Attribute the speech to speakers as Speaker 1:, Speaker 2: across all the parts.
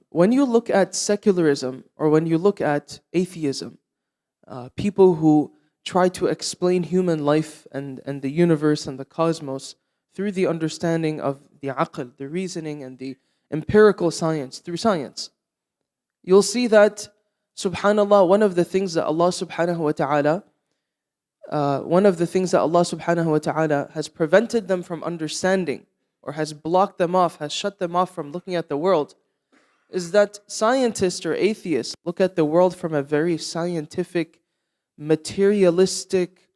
Speaker 1: When you look at secularism or when you look at atheism, people who try to explain human life and the universe and the cosmos through the understanding of the aql, the reasoning and the empirical science, through science, you'll see that, subhanallah, one of the things that Allah subhanahu wa ta'ala has prevented them from understanding or has blocked them off, has shut them off from looking at the world, is that scientists or atheists look at the world from a very scientific, materialistic,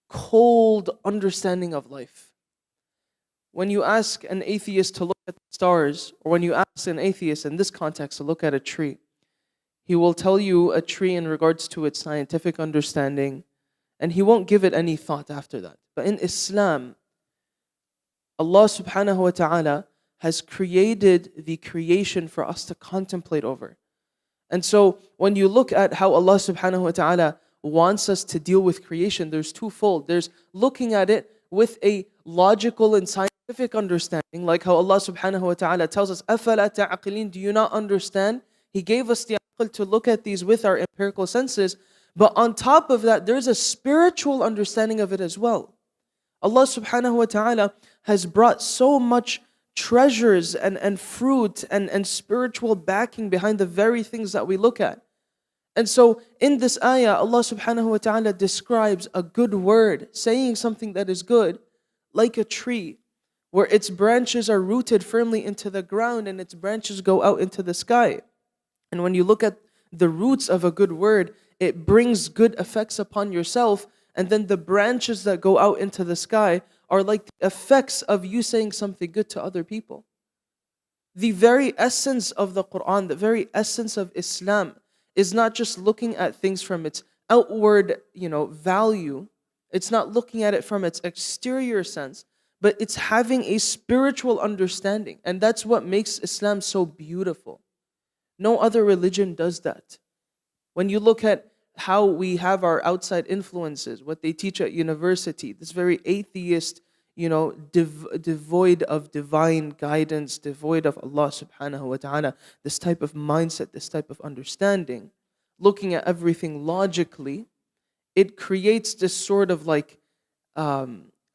Speaker 1: cold understanding of life. When you ask an atheist to look at the stars, or when you ask an atheist in this context to look at a tree, he will tell you a tree in regards to its scientific understanding, and he won't give it any thought after that. But in Islam, Allah subhanahu wa ta'ala has created the creation for us to contemplate over. And so when you look at how Allah subhanahu wa ta'ala wants us to deal with creation, there's twofold. There's looking at it with a logical and scientific understanding, like how Allah subhanahu wa ta'ala tells us, أَفَلَا تَعْقِلِينَ, do you not understand? He gave us the aql to look at these with our empirical senses. But on top of that, there's a spiritual understanding of it as well. Allah subhanahu wa ta'ala has brought so much treasures and fruit and spiritual backing behind the very things that we look at. And so in this ayah, Allah subhanahu wa ta'ala describes a good word, saying something that is good, like a tree, where its branches are rooted firmly into the ground and its branches go out into the sky. And when you look at the roots of a good word, it brings good effects upon yourself, and then the branches that go out into the sky are like the effects of you saying something good to other people. The very essence of the Quran, the very essence of Islam, is not just looking at things from its outward, value. It's not looking at it from its exterior sense, but it's having a spiritual understanding. And that's what makes Islam so beautiful. No other religion does that. When you look at how we have our outside influences, what they teach at university, this very atheist, devoid of divine guidance, devoid of Allah subhanahu wa ta'ala, this type of mindset, this type of understanding, looking at everything logically, it creates this sort of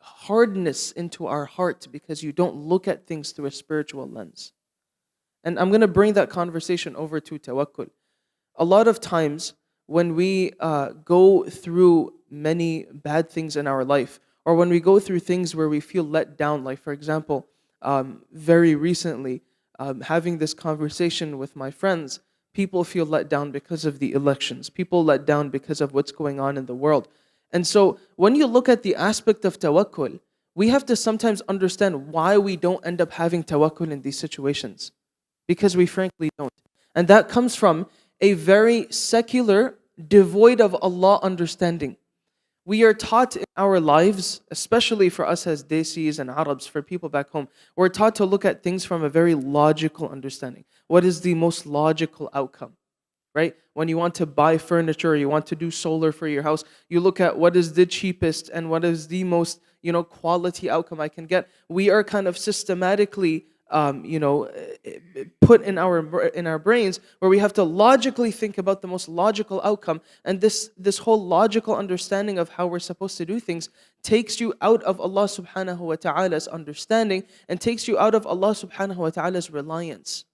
Speaker 1: hardness into our heart because you don't look at things through a spiritual lens. And I'm going to bring that conversation over to tawakkul. A lot of times when we go through many bad things in our life, or when we go through things where we feel let down, like for example, very recently, having this conversation with my friends, people feel let down because of the elections. People let down because of what's going on in the world. And so when you look at the aspect of tawakkul, we have to sometimes understand why we don't end up having tawakkul in these situations. Because we frankly don't. And that comes from a very secular, devoid of Allah understanding. We are taught in our lives, especially for us as Desis and Arabs, for people back home, we're taught to look at things from a very logical understanding. What is the most logical outcome? Right? When you want to buy furniture, you want to do solar for your house, you look at what is the cheapest and what is the most, quality outcome I can get. We are kind of systematically put in our brains where we have to logically think about the most logical outcome, and this whole logical understanding of how we're supposed to do things takes you out of Allah subhanahu wa ta'ala's understanding and takes you out of Allah subhanahu wa ta'ala's reliance.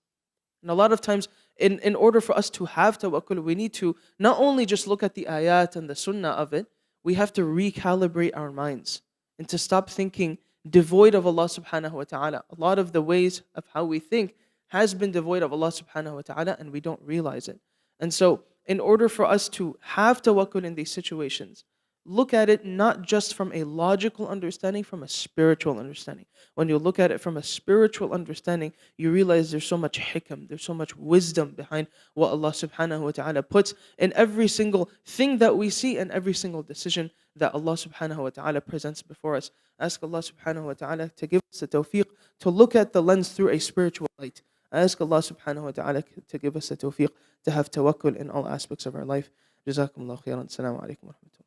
Speaker 1: And a lot of times in order for us to have tawakkul, we need to not only just look at the ayat and the sunnah of it, we have to recalibrate our minds and to stop thinking devoid of Allah subhanahu wa ta'ala. A lot of the ways of how we think has been devoid of Allah subhanahu wa ta'ala, and we don't realize it. And so in order for us to have tawakkul in these situations, look at it not just from a logical understanding, from a spiritual understanding. When you look at it from a spiritual understanding, you realize there's so much hikam, there's so much wisdom behind what Allah subhanahu wa ta'ala puts in every single thing that we see and every single decision that Allah subhanahu wa ta'ala presents before us. Ask Allah subhanahu wa ta'ala to give us the tawfiq to look at the lens through a spiritual light. Ask Allah subhanahu wa ta'ala to give us the tawfiq to have tawakkul in all aspects of our life. Jazakumullah khairan. Assalamu alaikum wa rahmatullah.